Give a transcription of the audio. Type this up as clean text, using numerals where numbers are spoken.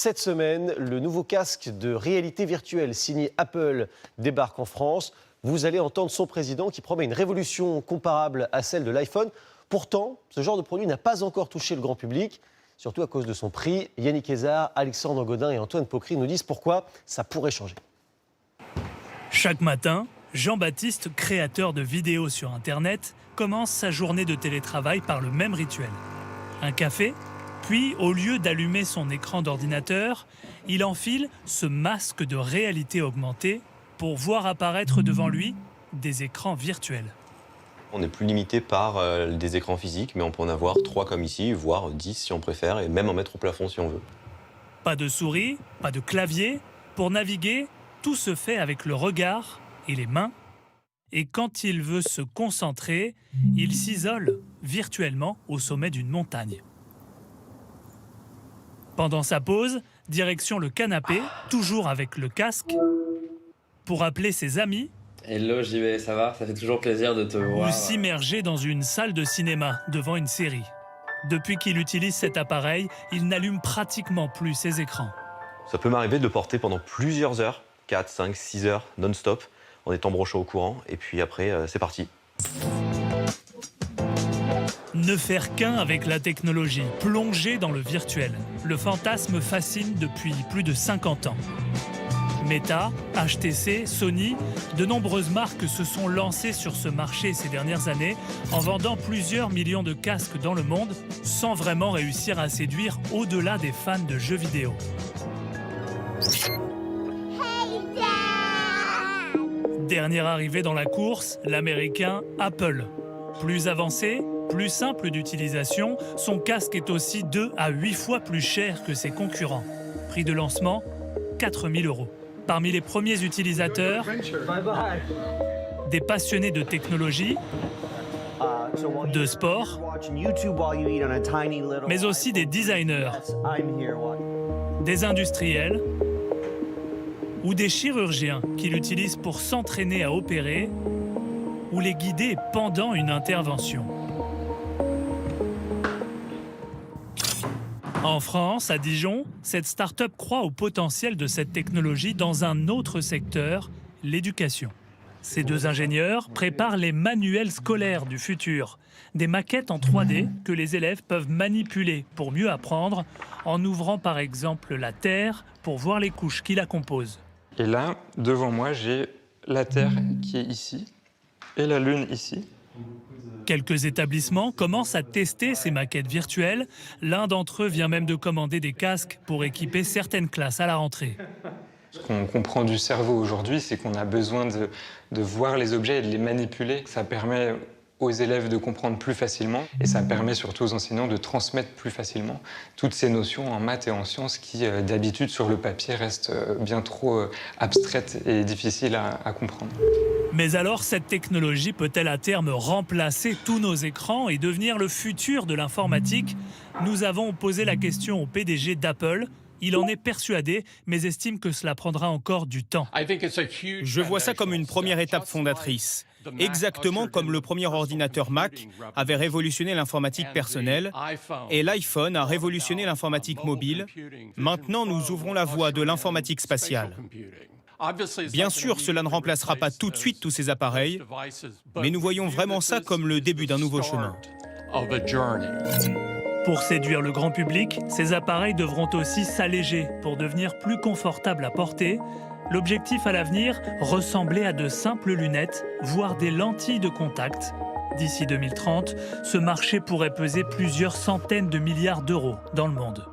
Cette semaine, le nouveau casque de réalité virtuelle signé Apple débarque en France. Vous allez entendre son président qui promet une révolution comparable à celle de l'iPhone. Pourtant, ce genre de produit n'a pas encore touché le grand public, surtout à cause de son prix. Yannick Hézard, Alexandre Godin et Antoine Pocry nous disent pourquoi ça pourrait changer. Chaque matin, Jean-Baptiste, créateur de vidéos sur Internet, commence sa journée de télétravail par le même rituel. Un café, puis au lieu d'allumer son écran d'ordinateur, il enfile ce masque de réalité augmentée pour voir apparaître devant lui des écrans virtuels. On n'est plus limité par des écrans physiques, mais on peut en avoir 3 comme ici, voire 10 si on préfère, et même en mettre au plafond si on veut. Pas de souris, pas de clavier. Pour naviguer, tout se fait avec le regard et les mains. Et quand il veut se concentrer, il s'isole virtuellement au sommet d'une montagne. Pendant sa pause, direction le canapé, toujours avec le casque, pour appeler ses amis. Hello JB, ça va? Ça fait toujours plaisir de te voir. Ou s'immerger dans une salle de cinéma devant une série. Depuis qu'il utilise cet appareil, il n'allume pratiquement plus ses écrans. Ça peut m'arriver de le porter pendant plusieurs heures, 4, 5, 6 heures, non-stop, en étant branché au courant, et puis après, c'est parti. Ne faire qu'un avec la technologie, plonger dans le virtuel. Le fantasme fascine depuis plus de 50 ans. Meta, HTC, Sony, de nombreuses marques se sont lancées sur ce marché ces dernières années en vendant plusieurs millions de casques dans le monde sans vraiment réussir à séduire au-delà des fans de jeux vidéo. Dernier arrivé dans la course, l'américain Apple. Plus avancé, plus simple d'utilisation, son casque est aussi 2 à 8 fois plus cher que ses concurrents. Prix de lancement, 4 000 €. Parmi les premiers utilisateurs, des passionnés de technologie, de sport, mais aussi des designers, des industriels ou des chirurgiens qui l'utilisent pour s'entraîner à opérer ou les guider pendant une intervention. En France, à Dijon, cette start-up croit au potentiel de cette technologie dans un autre secteur, l'éducation. Ces 2 ingénieurs préparent les manuels scolaires du futur, des maquettes en 3D que les élèves peuvent manipuler pour mieux apprendre, en ouvrant par exemple la Terre pour voir les couches qui la composent. Et là, devant moi, j'ai la Terre qui est ici et la Lune ici. Quelques établissements commencent à tester ces maquettes virtuelles. L'un d'entre eux vient même de commander des casques pour équiper certaines classes à la rentrée. Ce qu'on comprend du cerveau aujourd'hui, c'est qu'on a besoin de voir les objets et de les manipuler. Ça permet aux élèves de comprendre plus facilement et ça permet surtout aux enseignants de transmettre plus facilement toutes ces notions en maths et en sciences qui, d'habitude, sur le papier, restent bien trop abstraites et difficiles à comprendre. Mais alors, cette technologie peut-elle à terme remplacer tous nos écrans et devenir le futur de l'informatique? Nous avons posé la question au PDG d'Apple. Il en est persuadé, mais estime que cela prendra encore du temps. Je vois ça comme une première étape fondatrice. Exactement comme le premier ordinateur Mac avait révolutionné l'informatique personnelle et l'iPhone a révolutionné l'informatique mobile. Maintenant, nous ouvrons la voie de l'informatique spatiale. Bien sûr, cela ne remplacera pas tout de suite tous ces appareils, mais nous voyons vraiment ça comme le début d'un nouveau chemin. Pour séduire le grand public, ces appareils devront aussi s'alléger pour devenir plus confortables à porter. L'objectif à l'avenir, ressembler à de simples lunettes, voire des lentilles de contact. D'ici 2030, ce marché pourrait peser plusieurs centaines de milliards d'euros dans le monde.